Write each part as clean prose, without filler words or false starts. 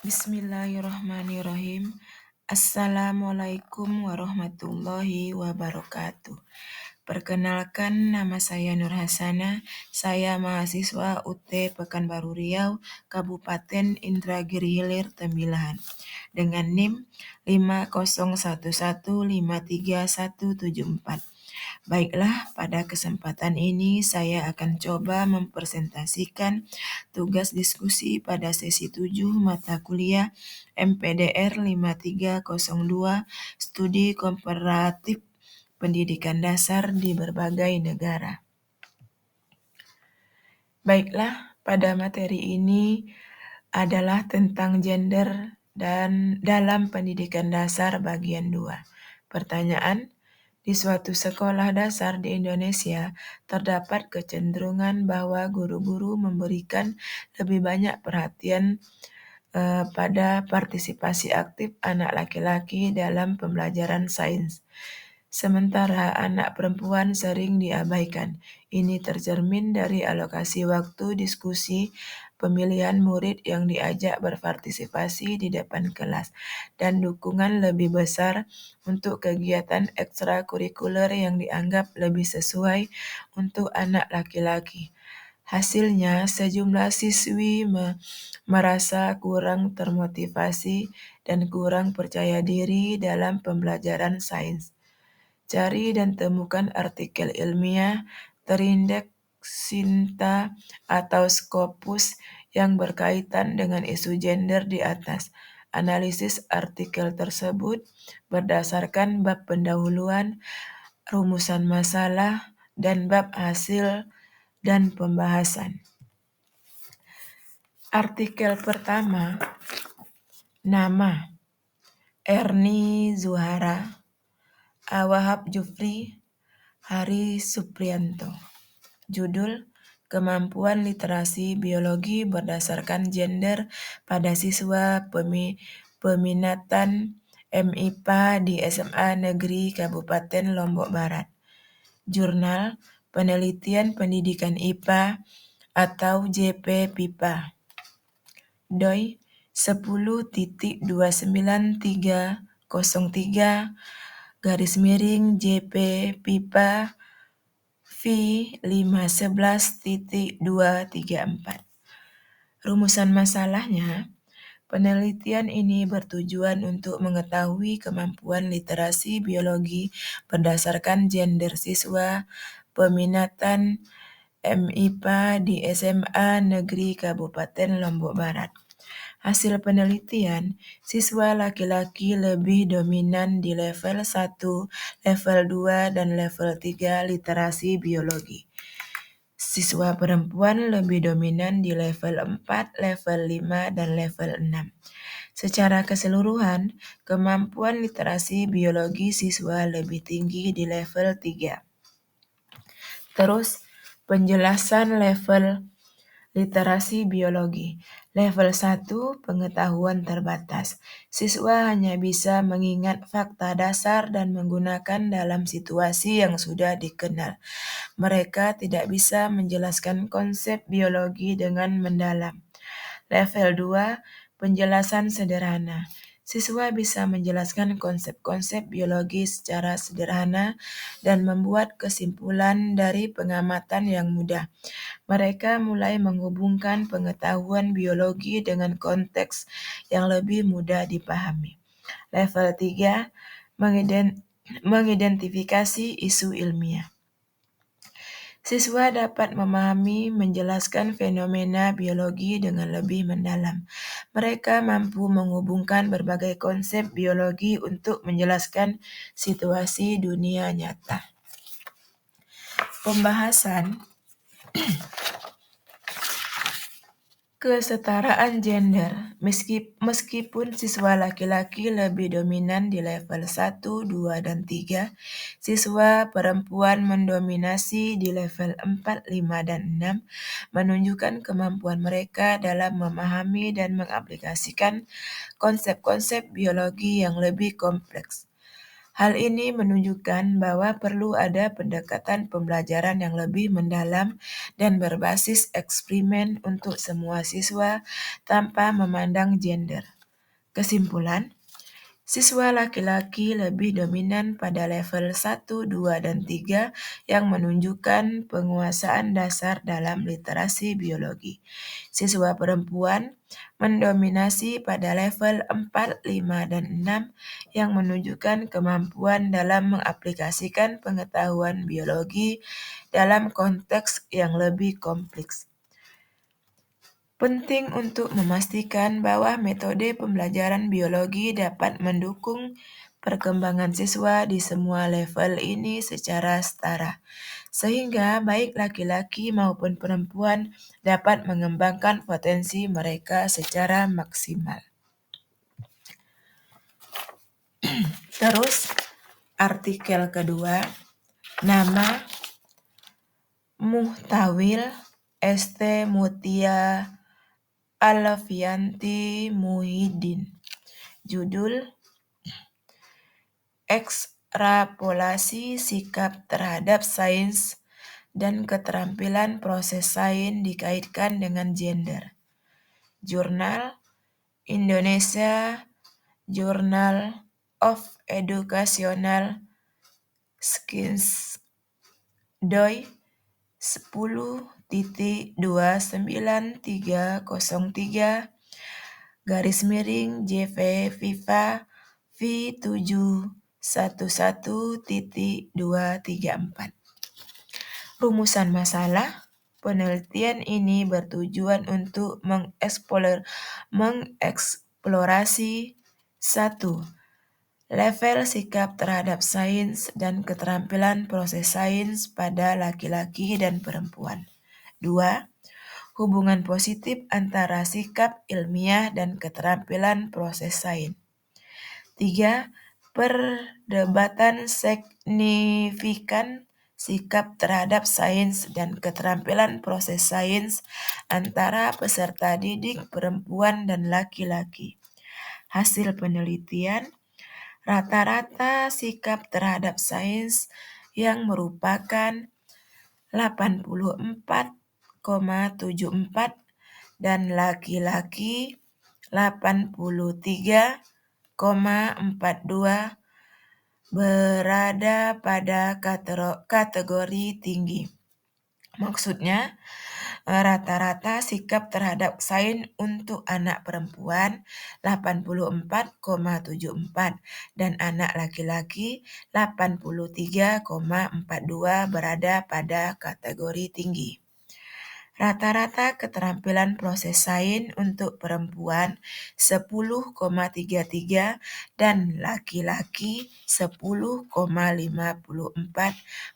Bismillahirrahmanirrahim. Assalamualaikum warahmatullahi wabarakatuh. Perkenalkan, nama saya Nur Hasana. Saya mahasiswa UT Pekanbaru Riau, Kabupaten Indragiri Hilir Tembilahan, dengan NIM 501153174. Baiklah, pada kesempatan ini saya akan coba mempresentasikan tugas diskusi pada sesi 7 mata kuliah MPDR 5302 Studi Komparatif Pendidikan Dasar di berbagai negara. Baiklah, pada materi ini adalah tentang gender dan dalam pendidikan dasar bagian 2. Pertanyaan: di suatu sekolah dasar di Indonesia, terdapat kecenderungan bahwa guru-guru memberikan lebih banyak perhatian pada partisipasi aktif anak laki-laki dalam pembelajaran sains. Sementara anak perempuan sering diabaikan. Ini tercermin dari alokasi waktu diskusi pemilihan murid yang diajak berpartisipasi di depan kelas, dan dukungan lebih besar untuk kegiatan ekstrakurikuler yang dianggap lebih sesuai untuk anak laki-laki. Hasilnya, sejumlah siswi merasa kurang termotivasi dan kurang percaya diri dalam pembelajaran sains. Cari dan temukan artikel ilmiah terindeks Sinta atau Scopus yang berkaitan dengan isu gender di atas. Analisis artikel tersebut berdasarkan bab pendahuluan, rumusan masalah, dan bab hasil dan pembahasan. Artikel pertama, nama Erni Zuhara, Wahab Jufri, Hari Suprianto. Judul: Kemampuan Literasi Biologi Berdasarkan Gender pada Siswa Peminatan MIPA di SMA Negeri Kabupaten Lombok Barat. Jurnal Penelitian Pendidikan IPA atau JP-PIPA. DOI 10.29303/JP-PIPA V511.234. Rumusan masalahnya: penelitian ini bertujuan untuk mengetahui kemampuan literasi biologi berdasarkan gender siswa peminatan MIPA di SMA Negeri Kabupaten Lombok Barat. Hasil penelitian, siswa laki-laki lebih dominan di level 1, level 2, dan level 3 literasi biologi. Siswa perempuan lebih dominan di level 4, level 5, dan level 6. Secara keseluruhan, kemampuan literasi biologi siswa lebih tinggi di level 3. Terus, penjelasan level literasi biologi. Level 1, pengetahuan terbatas. Siswa hanya bisa mengingat fakta dasar dan menggunakan dalam situasi yang sudah dikenal. Mereka tidak bisa menjelaskan konsep biologi dengan mendalam. Level 2, penjelasan sederhana. Siswa bisa menjelaskan konsep-konsep biologi secara sederhana dan membuat kesimpulan dari pengamatan yang mudah. Mereka mulai menghubungkan pengetahuan biologi dengan konteks yang lebih mudah dipahami. Level 3, mengidentifikasi isu ilmiah. Siswa dapat memahami, menjelaskan fenomena biologi dengan lebih mendalam. Mereka mampu menghubungkan berbagai konsep biologi untuk menjelaskan situasi dunia nyata. Pembahasan kesetaraan gender. Meskipun siswa laki-laki lebih dominan di level 1, 2, dan 3, siswa perempuan mendominasi di level 4, 5, dan 6, menunjukkan kemampuan mereka dalam memahami dan mengaplikasikan konsep-konsep biologi yang lebih kompleks. Hal ini menunjukkan bahwa perlu ada pendekatan pembelajaran yang lebih mendalam dan berbasis eksperimen untuk semua siswa tanpa memandang gender. Kesimpulan, siswa laki-laki lebih dominan pada level 1, 2, dan 3 yang menunjukkan penguasaan dasar dalam literasi biologi. Siswa perempuan mendominasi pada level 4, 5, dan 6 yang menunjukkan kemampuan dalam mengaplikasikan pengetahuan biologi dalam konteks yang lebih kompleks. Penting untuk memastikan bahwa metode pembelajaran biologi dapat mendukung perkembangan siswa di semua level ini secara setara, sehingga baik laki-laki maupun perempuan dapat mengembangkan potensi mereka secara maksimal. Terus, artikel kedua, nama Muhtawil St. Mutia Alfianti Muhyiddin. Judul, Ekstrapolasi sikap terhadap sains dan keterampilan proses sains dikaitkan dengan gender. Jurnal Indonesia Journal of Educational Science DOI 10.29303 JV V711.234. Rumusan masalah. Penelitian ini bertujuan untuk mengeksplorasi 1. Level sikap terhadap sains dan keterampilan proses sains pada laki-laki dan perempuan. 2. Hubungan positif antara sikap ilmiah dan keterampilan proses sains. 3. Perdebatan signifikan sikap terhadap sains dan keterampilan proses sains antara peserta didik perempuan dan laki-laki. Hasil penelitian, rata-rata sikap terhadap sains yang merupakan 84,74 dan laki-laki 83,42 berada pada kategori tinggi. Maksudnya, rata-rata sikap terhadap sains untuk anak perempuan 84,74 dan anak laki-laki 83,42 berada pada kategori tinggi. Rata-rata keterampilan proses sains untuk perempuan 10,33 dan laki-laki 10,54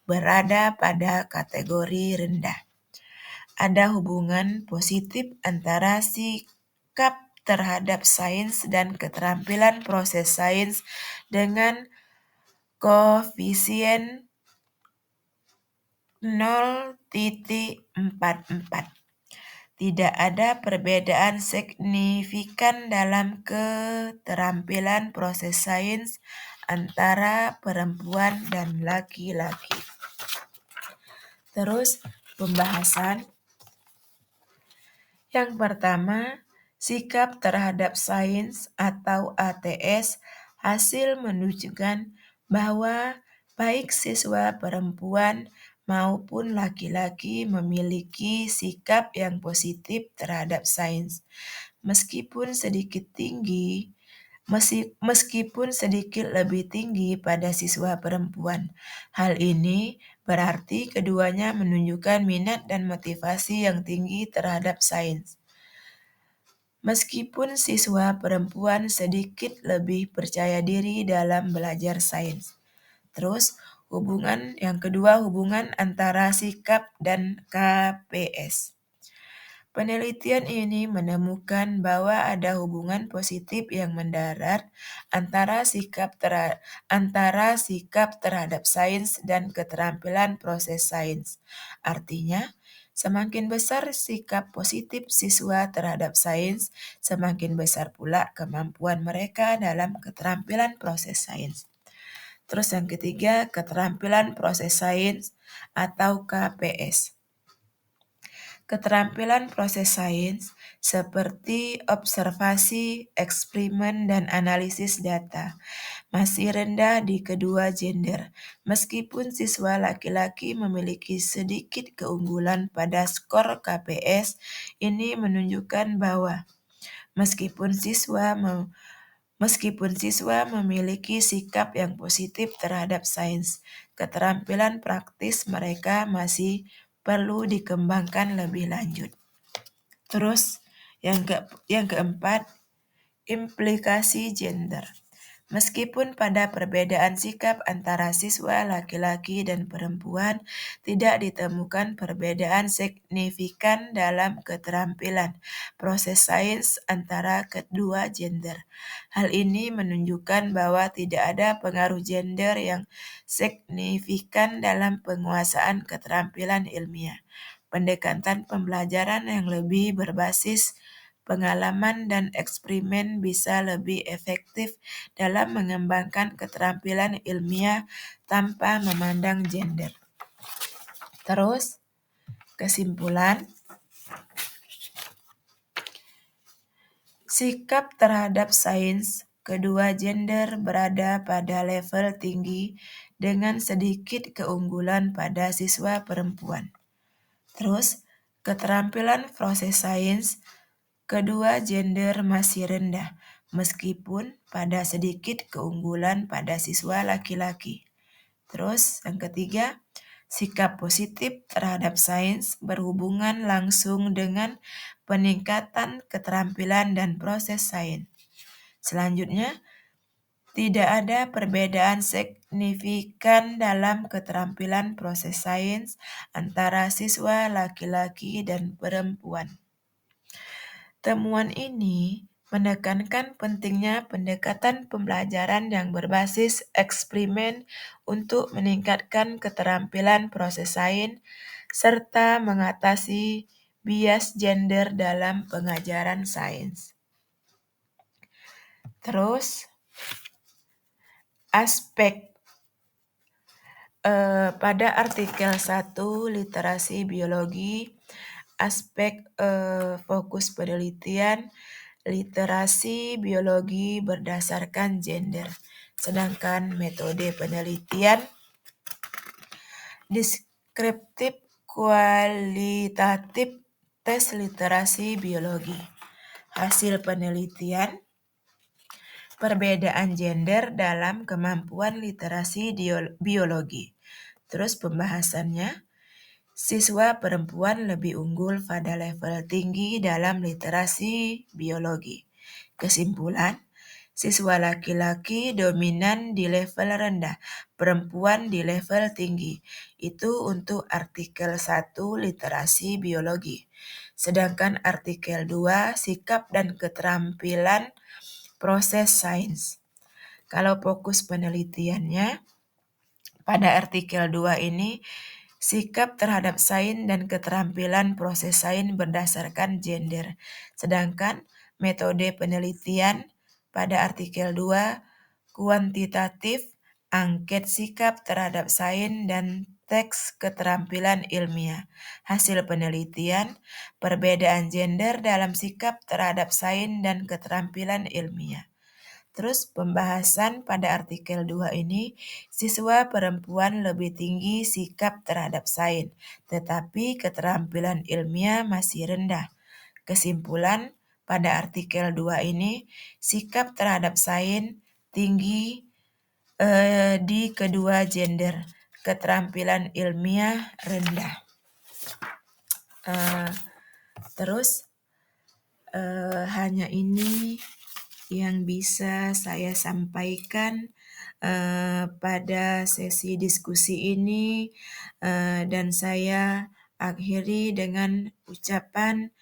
berada pada kategori rendah. Ada hubungan positif antara sikap terhadap sains dan keterampilan proses sains dengan koefisien 0,44. Tidak ada perbedaan signifikan dalam keterampilan proses sains antara perempuan dan laki-laki. Terus pembahasan. Yang pertama, sikap terhadap sains atau ATS hasil menunjukkan bahwa baik siswa perempuan maupun laki-laki memiliki sikap yang positif terhadap sains, meskipun sedikit lebih tinggi pada siswa perempuan. Hal ini berarti keduanya menunjukkan minat dan motivasi yang tinggi terhadap sains. Meskipun siswa perempuan sedikit lebih percaya diri dalam belajar sains. Terus, yang kedua, hubungan antara sikap dan KPS. Penelitian ini menemukan bahwa ada hubungan positif yang mendarat antara sikap terhadap sains dan keterampilan proses sains. Artinya, semakin besar sikap positif siswa terhadap sains, semakin besar pula kemampuan mereka dalam keterampilan proses sains. Terus yang ketiga, keterampilan proses sains atau KPS. Keterampilan proses sains seperti observasi, eksperimen, dan analisis data masih rendah di kedua gender. Meskipun siswa laki-laki memiliki sedikit keunggulan pada skor KPS, ini menunjukkan bahwa meskipun siswa Meskipun siswa memiliki sikap yang positif terhadap sains, keterampilan praktis mereka masih perlu dikembangkan lebih lanjut. Terus yang keempat, implikasi gender. Meskipun pada perbedaan sikap antara siswa laki-laki dan perempuan tidak ditemukan perbedaan signifikan dalam keterampilan proses sains antara kedua gender. Hal ini menunjukkan bahwa tidak ada pengaruh gender yang signifikan dalam penguasaan keterampilan ilmiah. Pendekatan pembelajaran yang lebih berbasis pengalaman dan eksperimen bisa lebih efektif dalam mengembangkan keterampilan ilmiah tanpa memandang gender. Terus, kesimpulan, sikap terhadap sains kedua gender berada pada level tinggi dengan sedikit keunggulan pada siswa perempuan. Terus, keterampilan proses sains kedua gender masih rendah, meskipun pada sedikit keunggulan pada siswa laki-laki. Terus, yang ketiga, sikap positif terhadap sains berhubungan langsung dengan peningkatan keterampilan dan proses sains. Selanjutnya, tidak ada perbedaan signifikan dalam keterampilan proses sains antara siswa laki-laki dan perempuan. Temuan ini menekankan pentingnya pendekatan pembelajaran yang berbasis eksperimen untuk meningkatkan keterampilan proses sains serta mengatasi bias gender dalam pengajaran sains. Terus, aspek pada artikel 1 literasi biologi, aspek fokus penelitian, literasi biologi berdasarkan gender. Sedangkan metode penelitian deskriptif kualitatif tes literasi biologi. Hasil penelitian perbedaan gender dalam kemampuan literasi biologi. Terus pembahasannya, siswa perempuan lebih unggul pada level tinggi dalam literasi biologi. Kesimpulan, siswa laki-laki dominan di level rendah, perempuan di level tinggi. Itu untuk artikel 1 literasi biologi. Sedangkan artikel 2 sikap dan keterampilan proses sains. Kalau fokus penelitiannya, pada artikel 2 ini, sikap terhadap sains dan keterampilan proses sains berdasarkan gender. Sedangkan metode penelitian pada artikel 2, kuantitatif, angket sikap terhadap sains dan teks keterampilan ilmiah. Hasil penelitian, perbedaan gender dalam sikap terhadap sains dan keterampilan ilmiah. Terus pembahasan pada artikel 2 ini, siswa perempuan lebih tinggi sikap terhadap sains, tetapi keterampilan ilmiah masih rendah. Kesimpulan pada artikel 2 ini, sikap terhadap sains tinggi di kedua gender, keterampilan ilmiah rendah. Terus hanya ini yang bisa saya sampaikan pada sesi diskusi ini, dan saya akhiri dengan ucapan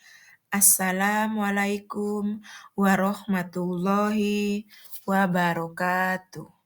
Assalamualaikum warahmatullahi wabarakatuh.